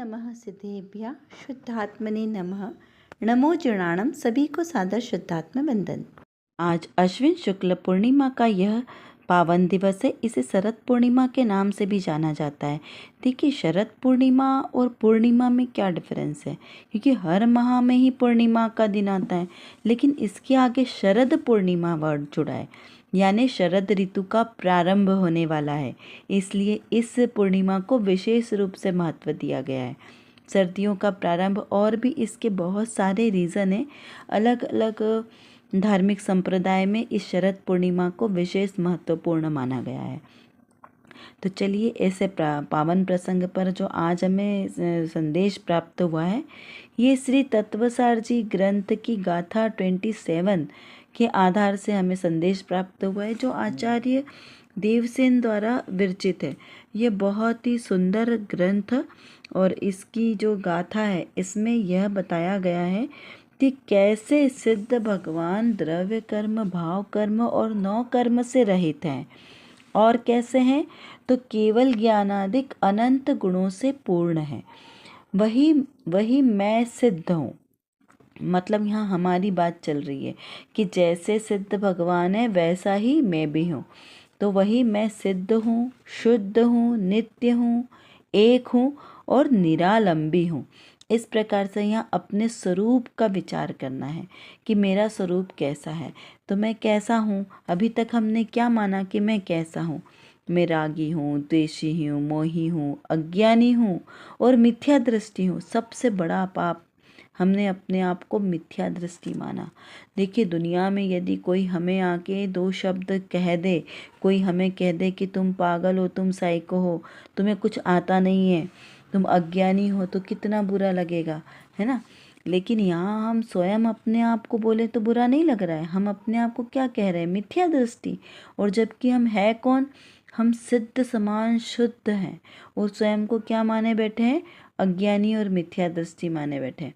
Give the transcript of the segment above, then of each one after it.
नमः सिद्धेभ्यः शुद्धात्मने नमः। नमो जीर्णाणम। सभी को सादर शुद्धात्म वंदन। आज अश्विन शुक्ल पूर्णिमा का यह पावन दिवस है। इसे शरद पूर्णिमा के नाम से भी जाना जाता है। देखिए, शरद पूर्णिमा और पूर्णिमा में क्या डिफरेंस है, क्योंकि हर माह में ही पूर्णिमा का दिन आता है, लेकिन इसके आगे शरद पूर्णिमा वर्ड जुड़ा है, यानी शरद ऋतु का प्रारंभ होने वाला है। इसलिए इस पूर्णिमा को विशेष रूप से महत्व दिया गया है। सर्दियों का प्रारंभ, और भी इसके बहुत सारे रीज़न हैं। अलग अलग धार्मिक संप्रदाय में इस शरद पूर्णिमा को विशेष महत्वपूर्ण माना गया है। तो चलिए, ऐसे पावन प्रसंग पर जो आज हमें संदेश प्राप्त हुआ है, ये श्री तत्वसार जी ग्रंथ की गाथा 27 के आधार से हमें संदेश प्राप्त हुआ है, जो आचार्य देवसेन द्वारा विरचित है। ये बहुत ही सुंदर ग्रंथ, और इसकी जो गाथा है इसमें यह बताया गया है कि कैसे सिद्ध भगवान द्रव्य कर्म, भाव कर्म और 9 कर्म से रहित हैं। और कैसे हैं, तो केवल ज्ञानादिक अनंत गुणों से पूर्ण है। वही मैं सिद्ध हूँ। मतलब यहाँ हमारी बात चल रही है कि जैसे सिद्ध भगवान है वैसा ही मैं भी हूँ। तो वही मैं सिद्ध हूँ, शुद्ध हूँ, नित्य हूँ, एक हूँ और निरालंबी हूँ। इस प्रकार से यहाँ अपने स्वरूप का विचार करना है कि मेरा स्वरूप कैसा है। तो मैं कैसा हूँ, अभी तक हमने क्या माना कि मैं कैसा हूँ। मैं रागी हूँ, द्वेषी हूँ, मोही हूँ, अज्ञानी हूँ और मिथ्या दृष्टि हूँ। सबसे बड़ा पाप हमने अपने आप को मिथ्या दृष्टि माना। देखिए, दुनिया में यदि कोई हमें आके 2 शब्द कह दे, कोई हमें कह दे कि तुम पागल हो, तुम साइको हो, तुम्हें कुछ आता नहीं है, तुम अज्ञानी हो, तो कितना बुरा लगेगा, है ना। लेकिन यहाँ हम स्वयं अपने आप को बोले तो बुरा नहीं लग रहा है। हम अपने आप को क्या कह रहे हैं, मिथ्या दृष्टि। और जबकि हम है कौन, हम सिद्ध समान शुद्ध हैं, और स्वयं को क्या माने बैठे हैं, अज्ञानी और मिथ्या दृष्टि माने बैठे हैं।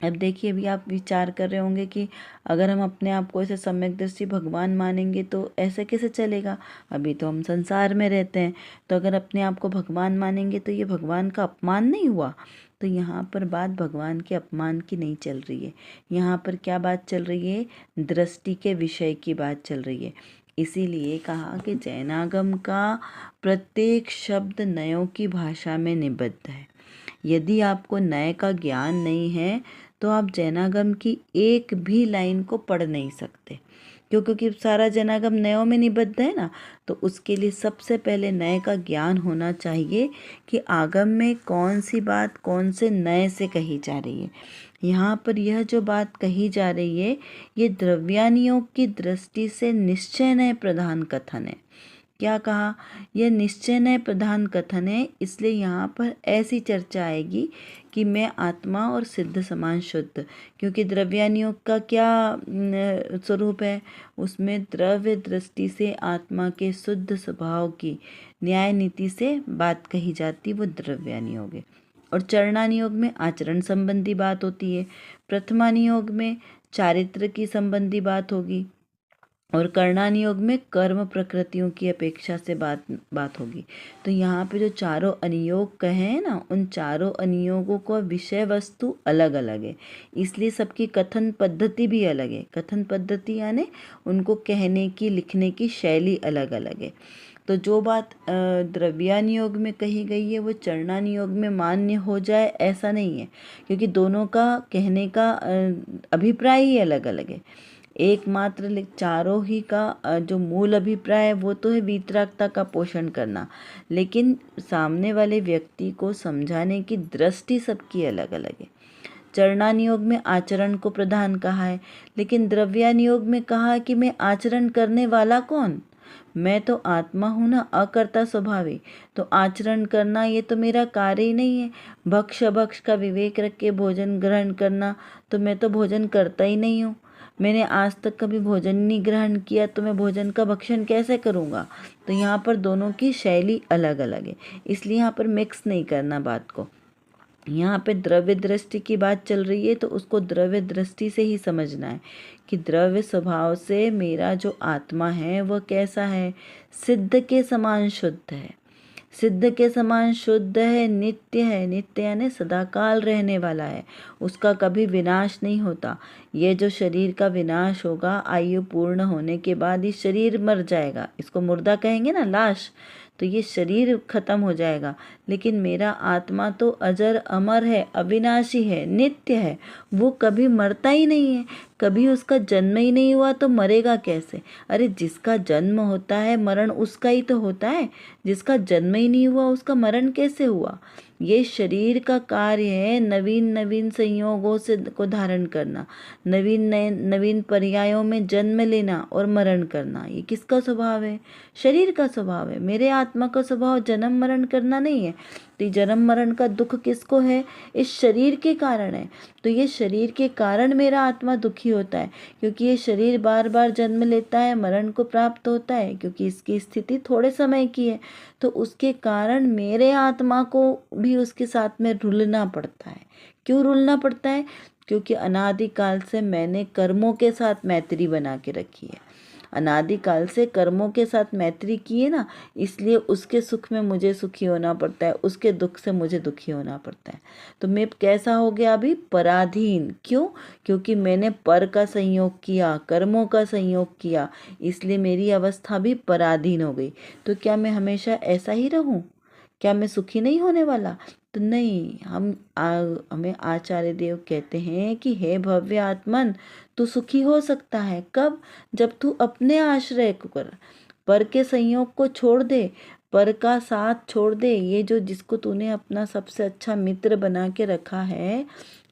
अब देखिए, अभी आप विचार कर रहे होंगे कि अगर हम अपने आप को ऐसे सम्यक दृष्टि भगवान मानेंगे तो ऐसे कैसे चलेगा। अभी तो हम संसार में रहते हैं, तो अगर अपने आप को भगवान मानेंगे तो ये भगवान का अपमान नहीं हुआ। तो यहाँ पर बात भगवान के अपमान की नहीं चल रही है। यहाँ पर क्या बात चल रही है, दृष्टि के विषय की बात चल रही है। इसीलिए कहा कि जैनागम का प्रत्येक शब्द नयों की भाषा में निबद्ध है। यदि आपको नए का ज्ञान नहीं है तो आप जैनागम की एक भी लाइन को पढ़ नहीं सकते, क्योंकि सारा जैनागम नयों में निबद्ध है ना। तो उसके लिए सबसे पहले नए का ज्ञान होना चाहिए कि आगम में कौन सी बात कौन से नए से कही जा रही है। यहाँ पर यह जो बात कही जा रही है, ये द्रव्यानियोग की दृष्टि से निश्चय नए प्रधान कथन है। क्या कहा, यह निश्चय नए प्रधान कथन है। इसलिए यहाँ पर ऐसी चर्चा आएगी कि मैं आत्मा और सिद्ध समान शुद्ध, क्योंकि द्रव्यानियोग का क्या स्वरूप है, उसमें द्रव्य दृष्टि से आत्मा के शुद्ध स्वभाव की न्याय नीति से बात कही जाती, वो द्रव्यानियोग है। और चरणानियोग में आचरण संबंधी बात होती है। प्रथमानियोग में चारित्र की संबंधी बात होगी, और कर्णानियोग में कर्म प्रकृतियों की अपेक्षा से बात होगी। तो यहाँ पे जो चारों अनियोग कहे हैं ना, उन चारों अनियोगों का विषय वस्तु अलग अलग है, इसलिए सबकी कथन पद्धति भी अलग है। कथन पद्धति यानी उनको कहने की, लिखने की शैली अलग अलग है। तो जो बात द्रव्यानियोग में कही गई है वो चरणानियोग में मान्य हो जाए ऐसा नहीं है, क्योंकि दोनों का कहने का अभिप्राय ही अलग अलग है। एकमात्र चारों ही का जो मूल अभिप्राय है वो तो है वीतरागता का पोषण करना, लेकिन सामने वाले व्यक्ति को समझाने की दृष्टि सबकी अलग अलग है। चरणानियोग में आचरण को प्रधान कहा है, लेकिन द्रव्यानियोग में कहा है कि मैं आचरण करने वाला कौन, मैं तो आत्मा हूँ ना, अकर्ता स्वभावी। तो आचरण करना ये तो मेरा कार्य ही नहीं है। भक्ष भक्ष का विवेक रख के भोजन ग्रहण करना, तो मैं तो भोजन करता ही नहीं हूँ। मैंने आज तक कभी भोजन नहीं ग्रहण किया, तो मैं भोजन का भक्षण कैसे करूँगा। तो यहाँ पर दोनों की शैली अलग अलग है, इसलिए यहाँ पर मिक्स नहीं करना बात को। यहाँ पे द्रव्य दृष्टि की बात चल रही है, तो उसको द्रव्य दृष्टि से ही समझना है कि द्रव्य स्वभाव से मेरा जो आत्मा है वह कैसा है, सिद्ध के समान शुद्ध है। सिद्ध के समान शुद्ध है, नित्य है, नित्य यानी सदाकाल रहने वाला है, उसका कभी विनाश नहीं होता। ये जो शरीर का विनाश होगा, आयु पूर्ण होने के बाद ये शरीर मर जाएगा, इसको मुर्दा कहेंगे ना, लाश, तो ये शरीर खत्म हो जाएगा। लेकिन मेरा आत्मा तो अजर अमर है, अविनाशी है, नित्य है, वो कभी मरता ही नहीं है, कभी उसका जन्म ही नहीं हुआ तो मरेगा कैसे? अरे जिसका जन्म होता है मरण उसका ही तो होता है, जिसका जन्म ही नहीं हुआ उसका मरण कैसे हुआ? ये शरीर का कार्य है नवीन नवीन संयोगों से को धारण करना, नवीन नवीन पर्यायों में जन्म लेना और मरण करना। ये किसका स्वभाव है? शरीर का स्वभाव है। मेरे आत्मा का स्वभाव जन्म मरण करना नहीं है। तो जन्म मरण का दुख किसको है? इस शरीर के कारण है। तो ये शरीर के कारण मेरा आत्मा दुखी होता है, क्योंकि ये शरीर बार बार जन्म लेता है, मरण को प्राप्त होता है, क्योंकि इसकी स्थिति थोड़े समय की है। तो उसके कारण मेरे आत्मा को भी उसके साथ में रुलना पड़ता है। क्यों रुलना पड़ता है? क्योंकि अनादिकाल से मैंने कर्मों के साथ मैत्री बना के रखी है, अनादिकाल से कर्मों के साथ मैत्री की है ना, इसलिए उसके सुख में मुझे सुखी होना पड़ता है, उसके दुख से मुझे दुखी होना पड़ता है। तो मैं कैसा हो गया अभी? पराधीन। क्यों? क्योंकि मैंने पर का संयोग किया, कर्मों का संयोग किया, इसलिए मेरी अवस्था भी पराधीन हो गई। तो क्या मैं हमेशा ऐसा ही रहूं? क्या मैं सुखी नहीं होने वाला? तो नहीं, हमें आचार्य देव कहते हैं कि हे भव्य आत्मन, तू सुखी हो सकता है। कब? जब तू अपने आश्रय को कर, पर के संयोग को छोड़ दे, पर का साथ छोड़ दे। ये जो जिसको तूने अपना सबसे अच्छा मित्र बना के रखा है,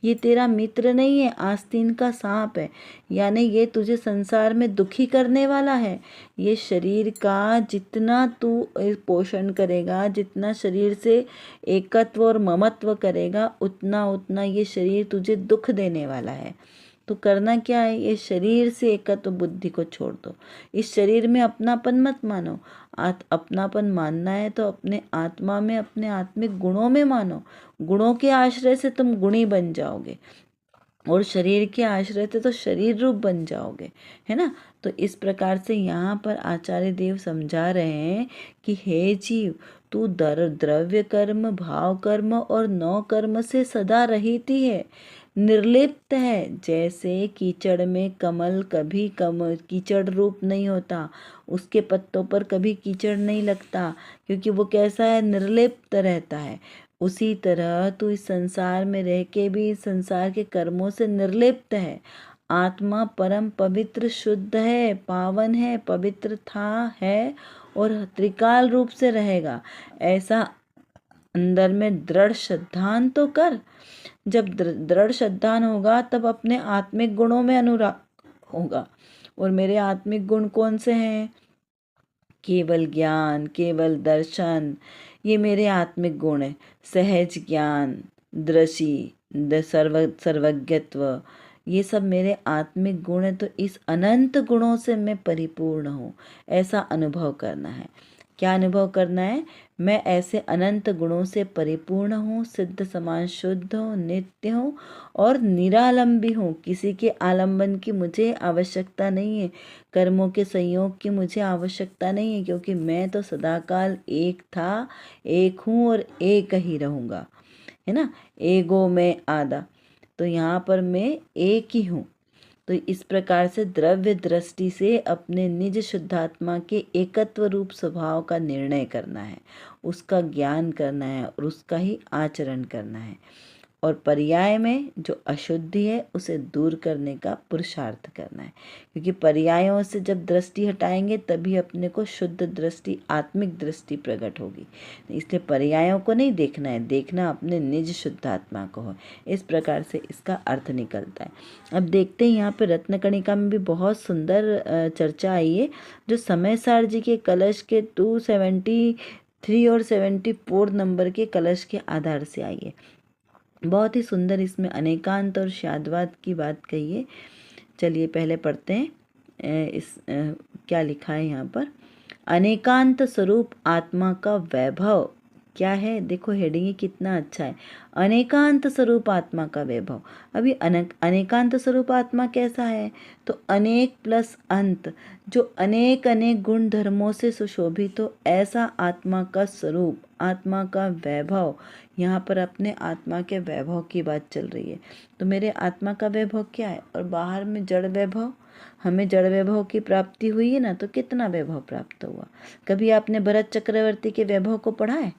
ये तेरा मित्र नहीं है, आस्तीन का सांप है। यानी ये तुझे संसार में दुखी करने वाला है। ये शरीर का जितना तू पोषण करेगा, जितना शरीर से एकत्व और ममत्व करेगा, उतना उतना ये शरीर तुझे दुख देने वाला है। तो करना क्या है? ये शरीर से एकत्व बुद्धि को छोड़ दो। इस शरीर में अपनापन मत मानो। अपनापन मानना है तो अपने आत्मा में, अपने आत्मिक गुणों में मानो। गुणों के आश्रय से तुम गुणी बन जाओगे, और शरीर के आश्रय से तो शरीर रूप बन जाओगे, है ना। तो इस प्रकार से यहाँ पर आचार्य देव समझा रहे हैं कि हे जीव, तू द्रव्य कर्म, भाव कर्म और नौ कर्म से सदा रहित ही है, निर्लिप्त है। जैसे कीचड़ में कमल कभी कीचड़ रूप नहीं होता, उसके पत्तों पर कभी कीचड़ नहीं लगता, क्योंकि वो कैसा है? निर्लिप्त रहता है। उसी तरह तू इस संसार में रह के भी इस संसार के कर्मों से निर्लिप्त है। आत्मा परम पवित्र शुद्ध है, पावन है, पवित्र था, है और त्रिकाल रूप से रहेगा। ऐसा अंदर में दृढ़ श्रद्धान तो कर। जब दृढ़ श्रद्धान होगा तब अपने आत्मिक गुणों में अनुराग होगा। और मेरे आत्मिक गुण कौन से हैं? केवल ज्ञान, केवल दर्शन, ये मेरे आत्मिक गुण हैं। सहज ज्ञान, दृषि, सर्वज्ञत्व, ये सब मेरे आत्मिक गुण हैं। तो इस अनंत गुणों से मैं परिपूर्ण हूँ, ऐसा अनुभव करना है। क्या अनुभव करना है? मैं ऐसे अनंत गुणों से परिपूर्ण हूँ, सिद्ध समान शुद्ध हूँ, नित्य हूँ और निरालंबी हूँ। किसी के आलंबन की मुझे आवश्यकता नहीं है, कर्मों के संयोग की मुझे आवश्यकता नहीं है, क्योंकि मैं तो सदाकाल एक था, एक हूँ और एक ही रहूँगा, है ना। एगो में आधा, तो यहाँ पर मैं एक ही हूँ। तो इस प्रकार से द्रव्य दृष्टि से अपने निज शुद्धात्मा के एकत्व रूप स्वभाव का निर्णय करना है, उसका ज्ञान करना है और उसका ही आचरण करना है। और पर्याय में जो अशुद्धि है उसे दूर करने का पुरुषार्थ करना है, क्योंकि पर्यायों से जब दृष्टि हटाएंगे तभी अपने को शुद्ध दृष्टि, आत्मिक दृष्टि प्रकट होगी। इसलिए पर्यायों को नहीं देखना है, देखना अपने निज शुद्धात्मा को है। इस प्रकार से इसका अर्थ निकलता है। अब देखते हैं यहाँ पे रत्नकणिका में भी बहुत सुंदर चर्चा आई है, जो समय सार जी के कलश के 273 और 74 नंबर के कलश के आधार से आई है। बहुत ही सुंदर इसमें अनेकांत और शाद्वाद की बात कही है। चलिए पहले पढ़ते हैं क्या लिखा है यहाँ पर। अनेकांत स्वरूप आत्मा का वैभव क्या है, देखो हेडिंग ही कितना अच्छा है, अनेकांत स्वरूप आत्मा का वैभव। अभी अनेकांत स्वरूप आत्मा कैसा है, तो अनेक प्लस अंत, जो अनेक अनेक गुण धर्मों से सुशोभित हो, ऐसा आत्मा का स्वरूप, आत्मा का वैभव। यहाँ पर अपने आत्मा के वैभव की बात चल रही है। तो मेरे आत्मा का वैभव क्या है, और बाहर में जड़ वैभव, हमें जड़ वैभव की प्राप्ति हुई है ना, तो कितना वैभव प्राप्त हुआ। कभी आपने भरत चक्रवर्ती के वैभव को पढ़ा है,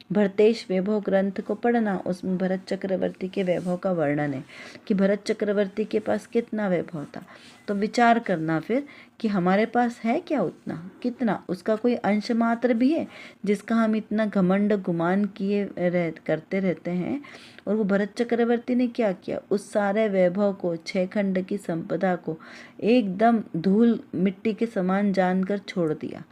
भरतेश वैभव ग्रंथ को पढ़ना, उसमें भरत चक्रवर्ती के वैभव का वर्णन है कि भरत चक्रवर्ती के पास कितना वैभव था। तो विचार करना फिर कि हमारे पास है क्या उतना, कितना, उसका कोई अंश मात्र भी है जिसका हम इतना घमंड गुमान करते रहते हैं। और वो भरत चक्रवर्ती ने क्या किया, उस सारे वैभव को, 6 खंड की संपदा को एकदम धूल मिट्टी के समान जानकर छोड़ दिया।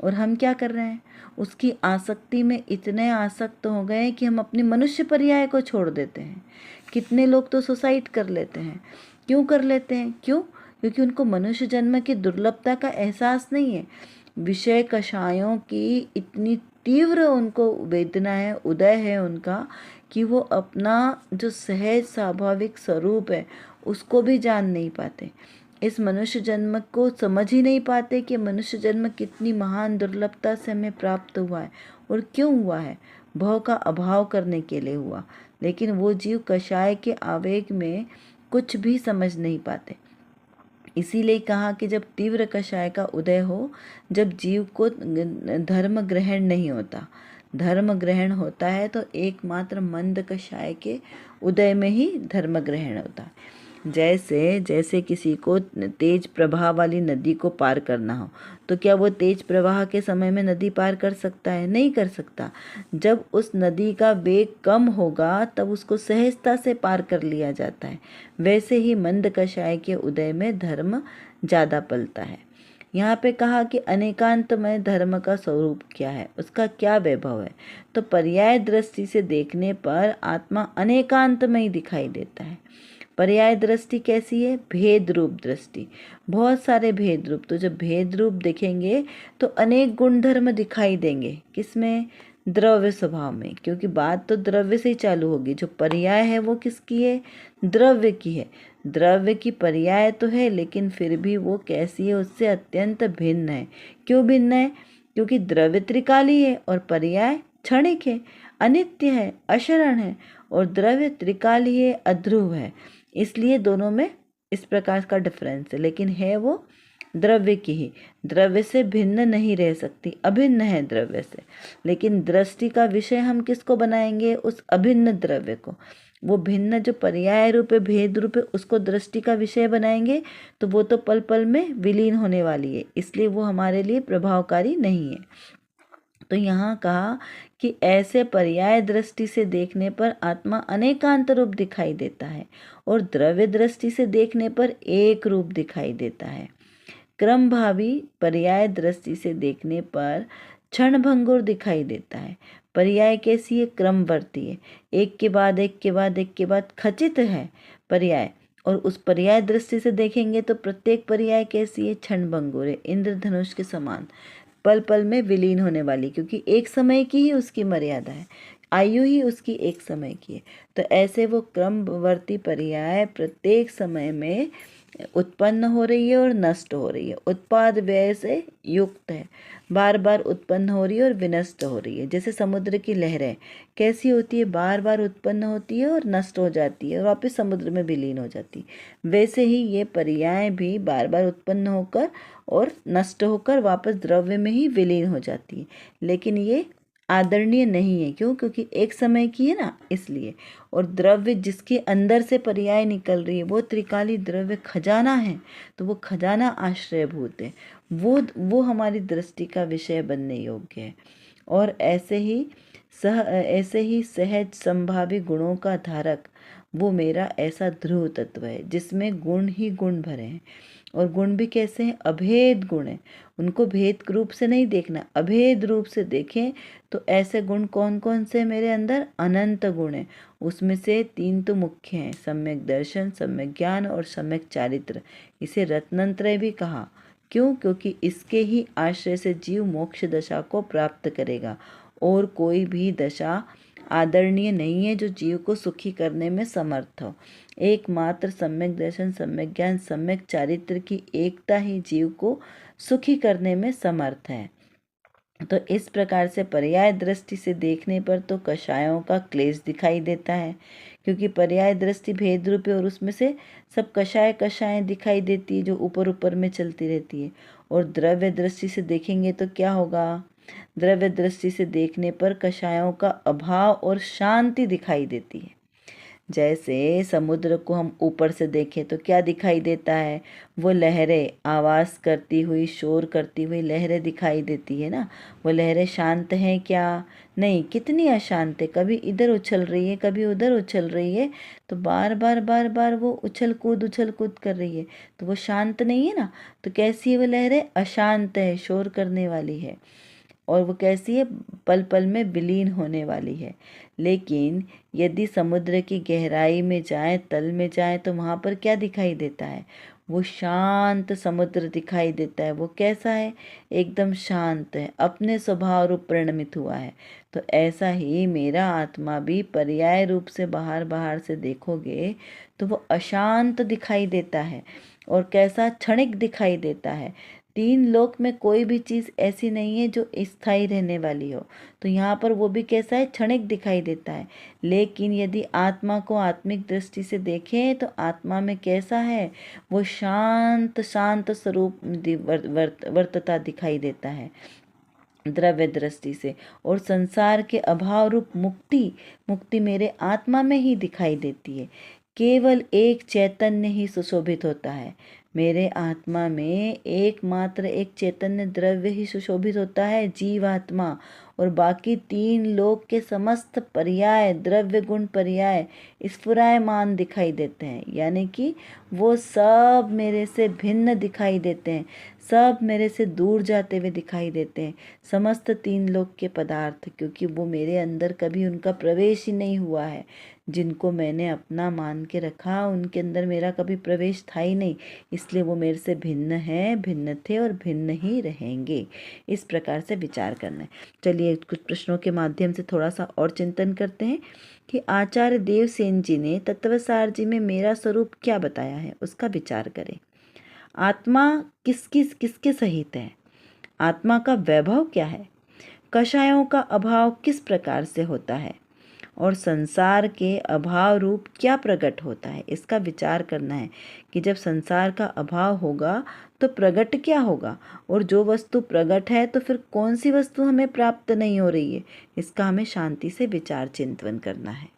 और हम क्या कर रहे हैं, उसकी आसक्ति में इतने आसक्त हो गए कि हम अपनी मनुष्य पर्याय को छोड़ देते हैं। कितने लोग तो सुसाइड कर लेते हैं। क्यों कर लेते हैं, क्यों, क्योंकि उनको मनुष्य जन्म की दुर्लभता का एहसास नहीं है। विषय कषायों की इतनी तीव्र उनको वेदना है, उदय है उनका, कि वो अपना जो सहज स्वाभाविक स्वरूप है उसको भी जान नहीं पाते। इस मनुष्य जन्म को समझ ही नहीं पाते कि मनुष्य जन्म कितनी महान दुर्लभता से हमें प्राप्त हुआ है और क्यों हुआ है, भव का अभाव करने के लिए हुआ। लेकिन वो जीव कषाय के आवेग में कुछ भी समझ नहीं पाते। इसीलिए कहा कि जब तीव्र कषाय का उदय हो, जब जीव को धर्म ग्रहण नहीं होता, धर्म ग्रहण होता है तो एकमात्र मंद कषाय के उदय में ही धर्म ग्रहण होता है। जैसे किसी को तेज प्रवाह वाली नदी को पार करना हो, तो क्या वो तेज प्रवाह के समय में नदी पार कर सकता है, नहीं कर सकता। जब उस नदी का वेग कम होगा तब उसको सहजता से पार कर लिया जाता है। वैसे ही मंद कषाय के उदय में धर्म ज़्यादा पलता है। यहाँ पे कहा कि अनेकांतमय धर्म का स्वरूप क्या है, उसका क्या वैभव है। तो पर्याय दृष्टि से देखने पर आत्मा अनेकांतमय दिखाई देता है। पर्याय दृष्टि कैसी है, भेद रूप दृष्टि, बहुत सारे भेद रूप। तो जब भेद रूप देखेंगे तो अनेक गुण धर्म दिखाई देंगे, किसमें, द्रव्य स्वभाव में, क्योंकि बात तो द्रव्य से ही चालू होगी। जो पर्याय है वो किसकी है, द्रव्य की है। द्रव्य की पर्याय तो है, लेकिन फिर भी वो कैसी है, उससे अत्यंत भिन्न है। क्यों भिन्न है, क्योंकि द्रव्य त्रिकाली है और पर्याय क्षणिक है, अनित्य है, अशरण है। और द्रव्य त्रिकाली है, अध्रुव है, इसलिए दोनों में इस प्रकार का डिफरेंस है। लेकिन है वो द्रव्य की ही, द्रव्य से भिन्न नहीं रह सकती, अभिन्न है द्रव्य से। लेकिन दृष्टि का विषय हम किसको बनाएंगे, उस अभिन्न द्रव्य को। वो भिन्न जो पर्याय रूप है, भेद रूप है, उसको दृष्टि का विषय बनाएंगे तो वो तो पल पल में विलीन होने वाली है, इसलिए वो हमारे लिए प्रभावकारी नहीं है। तो यहाँ कहा कि ऐसे पर्याय दृष्टि से देखने पर आत्मा अनेकांत रूप दिखाई देता है और द्रव्य दृष्टि से देखने पर एक रूप दिखाई देता है। क्रम भावी पर्याय दृष्टि से देखने पर क्षण भंगुर दिखाई देता है। पर्याय कैसी है, क्रमवर्ती है, एक के बाद एक के बाद एक के बाद खचित है पर्याय। और उस पर्याय दृष्टि से देखेंगे तो प्रत्येक पर्याय कैसी है, क्षण भंगुर है, इंद्रधनुष के समान, पल पल में विलीन होने वाली, क्योंकि एक समय की ही उसकी मर्यादा है, आयु ही उसकी एक समय की है। तो ऐसे वो क्रमवर्ती पर्याय प्रत्येक समय में उत्पन्न हो रही है और नष्ट हो रही है, उत्पाद व्यय से युक्त है, बार बार उत्पन्न हो रही है और विनष्ट हो रही है। जैसे समुद्र की लहरें कैसी होती है, बार बार उत्पन्न होती है और नष्ट हो जाती है और वापस समुद्र में विलीन हो जाती है। वैसे ही ये पर्याय भी बार बार उत्पन्न होकर और नष्ट होकर वापस द्रव्य में ही विलीन हो जाती है। लेकिन ये आदरणीय नहीं है, क्यों, क्योंकि एक समय की है ना, इसलिए। और द्रव्य जिसके अंदर से पर्याय निकल रही है वो त्रिकाली द्रव्य खजाना है, तो वो खजाना आश्रयभूत है, वो हमारी दृष्टि का विषय बनने योग्य है। और ऐसे ही सहज संभावी गुणों का धारक वो मेरा ऐसा ध्रुव तत्व है जिसमें गुण ही गुण भरे हैं। और गुण भी कैसे हैं, अभेद गुण है, उनको भेद रूप से नहीं देखना, अभेद रूप से देखें तो ऐसे गुण कौन कौन से मेरे अंदर, अनंत गुण है। उसमें से 3 तो मुख्य हैं, सम्यक दर्शन, सम्यक ज्ञान और सम्यक चारित्र। इसे रत्नत्रय भी कहा। क्यों, क्योंकि इसके ही आश्रय से जीव मोक्ष दशा को प्राप्त करेगा और कोई भी दशा आदरणीय नहीं है जो जीव को सुखी करने में समर्थ हो। एकमात्र सम्यक दर्शन, सम्यक ज्ञान, सम्यक चारित्र की एकता ही जीव को सुखी करने में समर्थ है। तो इस प्रकार से पर्याय दृष्टि से देखने पर तो कषायों का क्लेश दिखाई देता है, क्योंकि पर्याय दृष्टि भेद रूप है और उसमें से सब कषाय दिखाई देती है जो ऊपर ऊपर में चलती रहती है। और द्रव्य दृष्टि से देखेंगे तो क्या होगा? द्रव्य दृष्टि से देखने पर कषायों का अभाव और शांति दिखाई देती है। जैसे समुद्र को हम ऊपर से देखें तो क्या दिखाई देता है? वो लहरें आवाज़ करती हुई, शोर करती हुई लहरें दिखाई देती है ना। वो लहरें शांत हैं क्या? नहीं, कितनी अशांत है, कभी इधर उछल रही है, कभी उधर उछल रही है। तो बार बार वो उछल कूद कर रही है, तो वो शांत नहीं है ना। तो कैसी है वो लहरें? अशांत है, शोर करने वाली है। और वो कैसी है? पल पल में विलीन होने वाली है। लेकिन यदि समुद्र की गहराई में जाएं, तल में जाएं, तो वहाँ पर क्या दिखाई देता है? वो शांत समुद्र दिखाई देता है। वो कैसा है? एकदम शांत है, अपने स्वभाव रूप परिणमित हुआ है। तो ऐसा ही मेरा आत्मा भी पर्याय रूप से बाहर से देखोगे तो वो अशांत दिखाई देता है। और कैसा? क्षणिक दिखाई देता है। तीन लोक में कोई भी चीज़ ऐसी नहीं है जो स्थायी रहने वाली हो। तो यहाँ पर वो भी कैसा है? क्षणिक दिखाई देता है। लेकिन यदि आत्मा को आत्मिक दृष्टि से देखें तो आत्मा में कैसा है? वो शांत स्वरूप वर्तता दिखाई देता है द्रव्य दृष्टि से। और संसार के अभाव रूप मुक्ति मेरे आत्मा में ही दिखाई देती है। केवल एक चैतन्य ही सुशोभित होता है। मेरे आत्मा में एकमात्र एक चैतन्य द्रव्य ही सुशोभित होता है, जीवात्मा। और बाकी तीन लोक के समस्त पर्याय, द्रव्य गुण पर्याय स्फुरायमान दिखाई देते हैं, यानी कि वो सब मेरे से भिन्न दिखाई देते हैं, सब मेरे से दूर जाते हुए दिखाई देते हैं, समस्त तीन लोक के पदार्थ, क्योंकि वो मेरे अंदर कभी उनका प्रवेश ही नहीं हुआ है। जिनको मैंने अपना मान के रखा उनके अंदर मेरा कभी प्रवेश था ही नहीं, इसलिए वो मेरे से भिन्न हैं, भिन्न थे और भिन्न ही रहेंगे। इस प्रकार से विचार करना है। चलिए कुछ प्रश्नों के माध्यम से थोड़ा सा और चिंतन करते हैं कि आचार्य देवसेन जी ने तत्वसार जी में मेरा स्वरूप क्या बताया है, उसका विचार करें। आत्मा किसके सहित है? आत्मा का वैभव क्या है? कषायों का अभाव किस प्रकार से होता है? और संसार के अभाव रूप क्या प्रकट होता है? इसका विचार करना है कि जब संसार का अभाव होगा तो प्रकट क्या होगा, और जो वस्तु प्रकट है तो फिर कौन सी वस्तु हमें प्राप्त नहीं हो रही है, इसका हमें शांति से विचार चिंतन करना है।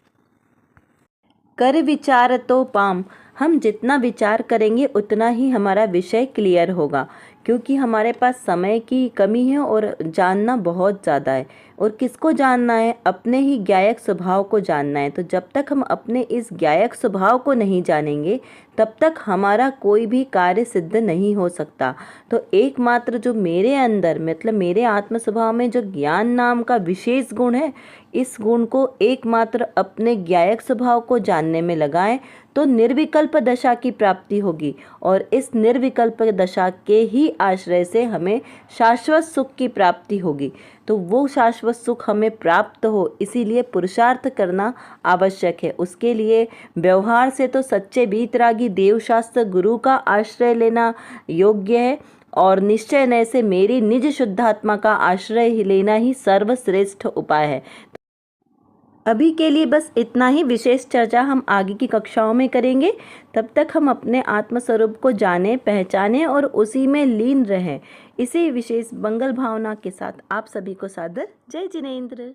कर विचार तो पाम, हम जितना विचार करेंगे उतना ही हमारा विषय क्लियर होगा, क्योंकि हमारे पास समय की कमी है और जानना बहुत ज़्यादा है। और किसको जानना है? अपने ही ज्ञायक स्वभाव को जानना है। तो जब तक हम अपने इस ज्ञायक स्वभाव को नहीं जानेंगे तब तक हमारा कोई भी कार्य सिद्ध नहीं हो सकता। तो एकमात्र जो मेरे अंदर, मतलब मेरे आत्म स्वभाव में जो ज्ञान नाम का विशेष गुण है, इस गुण को एकमात्र अपने ज्ञायक स्वभाव को जानने में लगाएं तो निर्विकल्प दशा की प्राप्ति होगी। और इस निर्विकल्प दशा के ही आश्रय से हमें शाश्वत सुख की प्राप्ति होगी। तो वो शाश्वत सुख हमें प्राप्त हो, इसीलिए पुरुषार्थ करना आवश्यक है। उसके लिए व्यवहार से तो सच्चे वीतरागी देवशास्त्र गुरु का आश्रय लेना योग्य है, और निश्चय नय से मेरी निज शुद्धात्मा का आश्रय लेना ही सर्वश्रेष्ठ उपाय है। अभी के लिए बस इतना ही। विशेष चर्चा हम आगे की कक्षाओं में करेंगे। तब तक हम अपने आत्मस्वरूप को जानें, पहचानें और उसी में लीन रहें। इसी विशेष मंगल भावना के साथ आप सभी को सादर जय जिनेंद्र।